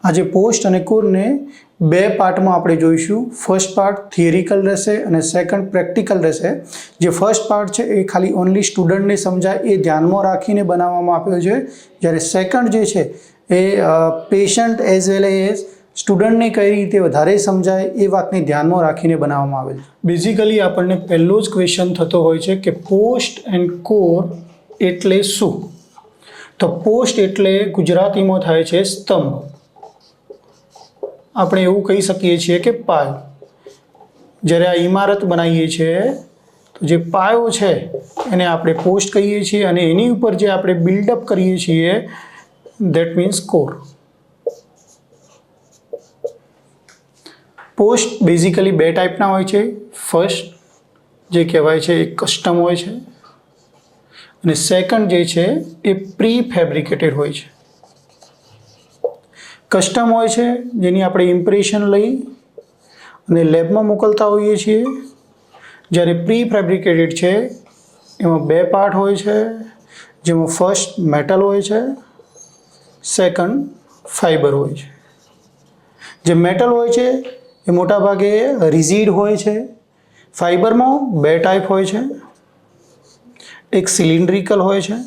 આજે પોસ્ટ અને કોરને બે પાર્ટમાં આપણે જોઈશું. ફર્સ્ટ પાર્ટ થિયરિકલ રહેશે અને સેકન્ડ પ્રેક્ટિકલ રહેશે. જે ફર્સ્ટ પાર્ટ છે એ ખાલી ઓનલી સ્ટુડન્ટને સમજાય એ ધ્યાનમાં રાખીને બનાવવામાં આવ્યો છે, જ્યારે સેકન્ડ જે છે એ પેશન્ટ એઝ વેલ એઝ સ્ટુડન્ટને કઈ રીતે વધારે સમજાય એ વાતને ધ્યાનમાં રાખીને બનાવવામાં આવેલ છે. બેઝિકલી આપણને પહેલો જ ક્વેશ્ચન થતો હોય છે કે પોસ્ટ એન્ડ કોર એટલે શું? તો પોસ્ટ એટલે ગુજરાતીમાં થાય છે સ્તંભ. આપણે એવું કહી શકીએ છીએ કે પાયો. જ્યારે આ ઇમારત બનાવીએ છીએ તો જે પાયો છે એને આપણે પોસ્ટ કહીએ છીએ અને એની ઉપર જે આપણે બિલ્ડઅપ કરીએ છીએ that means core. Post basically બે ટાઈપના હોય છે. ફર્સ્ટ જે કહેવાય છે એ કસ્ટમ હોય છે અને સેકન્ડ જે છે એ પ્રી ફેબ્રિકેટેડ હોય છે. કસ્ટમ હોય છે જેની આપણે ઇમ્પ્રેશન લઈ અને લેબમાં મોકલતા હોઈએ છીએ, જ્યારે પ્રી ફેબ્રિકેટેડ છે એમાં બે પાર્ટ હોય છે, જેમાં ફર્સ્ટ મેટલ હોય છે, સેકન્ડ ફાઈબર હોય છે. જે મેટલ હોય છે એ મોટાભાગે રિઝિડ હોય છે. ફાઈબરમાં બે ટાઈપ હોય છે, એક સિલિન્ડ્રિકલ હોય છે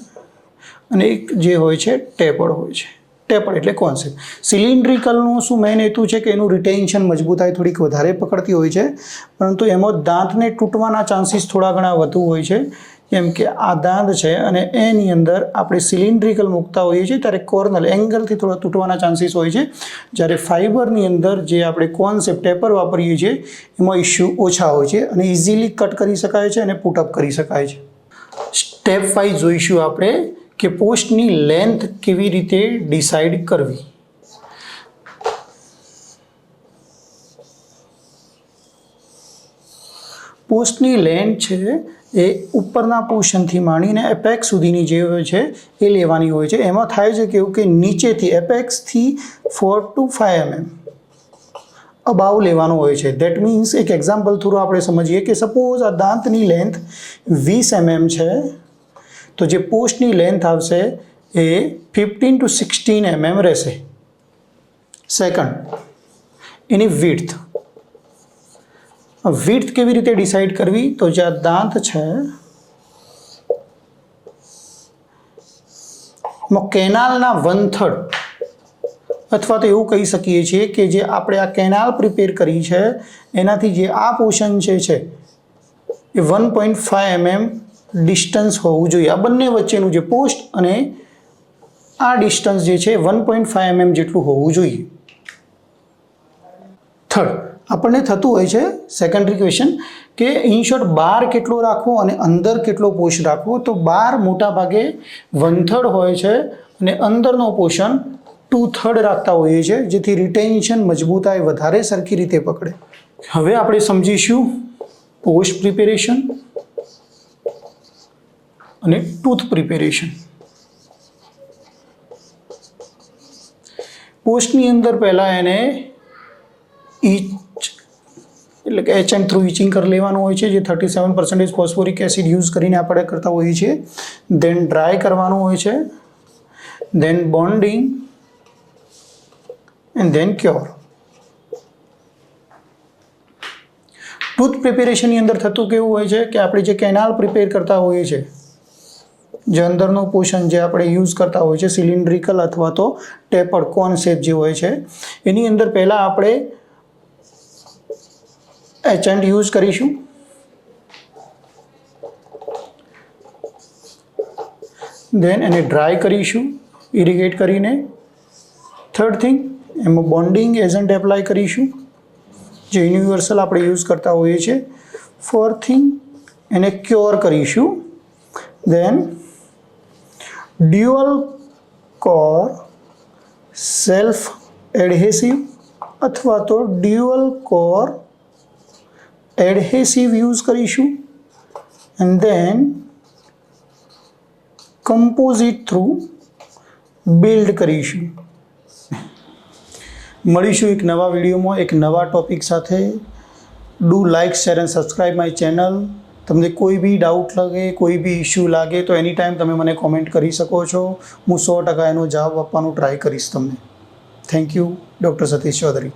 અને એક જે હોય છે ટેપર્ડ હોય છે. ટેપર્ડ એટલે કોન્સેપ્ટ. સિલિન્ડ્રિકલનું શું મેઇન હેતુ છે કે એનું રિટેન્શન મજબૂતાઈ થોડીક વધારે પકડતી હોય છે, પરંતુ એમાં દાંતને તૂટવાના ચાન્સીસ થોડા ઘણા વધુ હોય છે. કેમ કે આ દાંત છે અને એની અંદર આપણે સિલિન્ડ્રિકલ મૂકતા હોઈએ છીએ ત્યારે કોર્નલ એંગલથી થોડા તૂટવાના ચાન્સીસ હોય છે, જ્યારે ફાઈબરની અંદર જે આપણે કોન્સેપ્ટ ટેપર વાપરીએ છીએ એમાં ઇસ્યુ ઓછા હોય છે અને ઇઝીલી કટ કરી શકાય છે અને પુટઅપ કરી શકાય છે. સ્ટેપ વાઇઝ જોઈશું આપણે કે પોસ્ટની લેન્થ કેવી રીતે ડિસાઇડ કરવી. પોસ્ટની લેન્થ છે એ ઉપરના પોર્શનથી માંડીને એપેક્સ સુધીની જે હોય છે એ લેવાની હોય છે. એમાં થાય છે કેવું કે નીચેથી એપેક્સથી 4 to 5 mm અબાઉ લેવાનું હોય છે. દેટ મીન્સ એક એક્ઝામ્પલ થ્રુ આપણે સમજીએ કે સપોઝ આ દાંતની લેન્થ 20 mm છે, તો જે પોસ્ટની લેન્થ આવશે એ 15 to 16 mm રહેશે. સેકન્ડ, એની વિડ્થ. વિડ્થ કેવી રીતે ડિસાઇડ કરવી? તો જે આ દાંત છે કેનાલના 1/3 અથવા તો એવું કહી શકીએ છીએ કે જે આપણે આ કેનાલ પ્રિપેર કરી છે એનાથી જે આ પોર્શન છે એ 1.5 mm ડિસ્ટન્સ હોવું જોઈએ. આ બંને વચ્ચેનું જે પોસ્ટ અને આ ડિસ્ટન્સ જે છે 1.5 mm જેટલું હોવું જોઈએ. થર્ડ, આપણને થતું હોય છે સેકન્ડરી ક્વેશ્ચન કે ઇન શોર્ટ બાર કેટલો રાખવો અને અંદર કેટલો પોસ્ટ રાખવો. તો બાર મોટા ભાગે 1/3 હોય છે અને અંદરનો પોર્શન 2/3 રાખતા હોઈએ છીએ, જેથી રિટેન્શન મજબૂતાઈ વધારે સરખી રીતે પકડે. હવે આપણે સમજીશું પોસ્ટ પ્રિપેરેશન અને ટૂથ પ્રિપેરેશન. પોસ્ટની અંદર પહેલાં એને એટલે કે HM થ્રુ ઇચિંગ કરી લેવાનું હોય છે, જે 37% ફોસ્ફોરિક એસિડ યુઝ કરીને આપણે કરતા હોઈએ છીએ. દેન ડ્રાય કરવાનું હોય છે, then bonding and then cure. Tooth પ્રિપેરેશનની અંદર થતું કેવું હોય છે કે આપણે જે કેનાલ પ્રિપેર કરતા હોઈએ છીએ, જે અંદરનો પોર્શન જે આપણે યુઝ કરતા હોય છે સિલિન્ડ્રિકલ અથવા તો ટેપર્ડ કોન શેપ જે હોય છે, એની અંદર પહેલાં આપણે એચન્ટ યુઝ કરીશું. દેન એને ડ્રાય કરીશું ઇરિગેટ કરીને. થર્ડ થિંગ, એમાં બોન્ડિંગ એજન્ટ એપ્લાય કરીશું જે યુનિવર્સલ આપણે યુઝ કરતા હોઈએ છીએ. ફોર્થ થિંગ, એને ક્યોર કરીશું. Then dual core self adhesive અથવા તો ડ્યુઅલ કોર એડહેસિવ યુઝ કરીશું and then composite through build કરીશું. મળીશું એક નવા વિડીયોમાં એક નવા ટોપિક સાથે. Do like, share and subscribe my channel. તમને કોઈ બી ડાઉટ લાગે, કોઈ બી ઇશ્યુ લાગે તો એની ટાઈમ તમે મને કોમેન્ટ કરી શકો છો. હું 100% એનો જવાબ આપવાનો ટ્રાય કરીશ તમને. Thank you doctor Satish Chaudhary.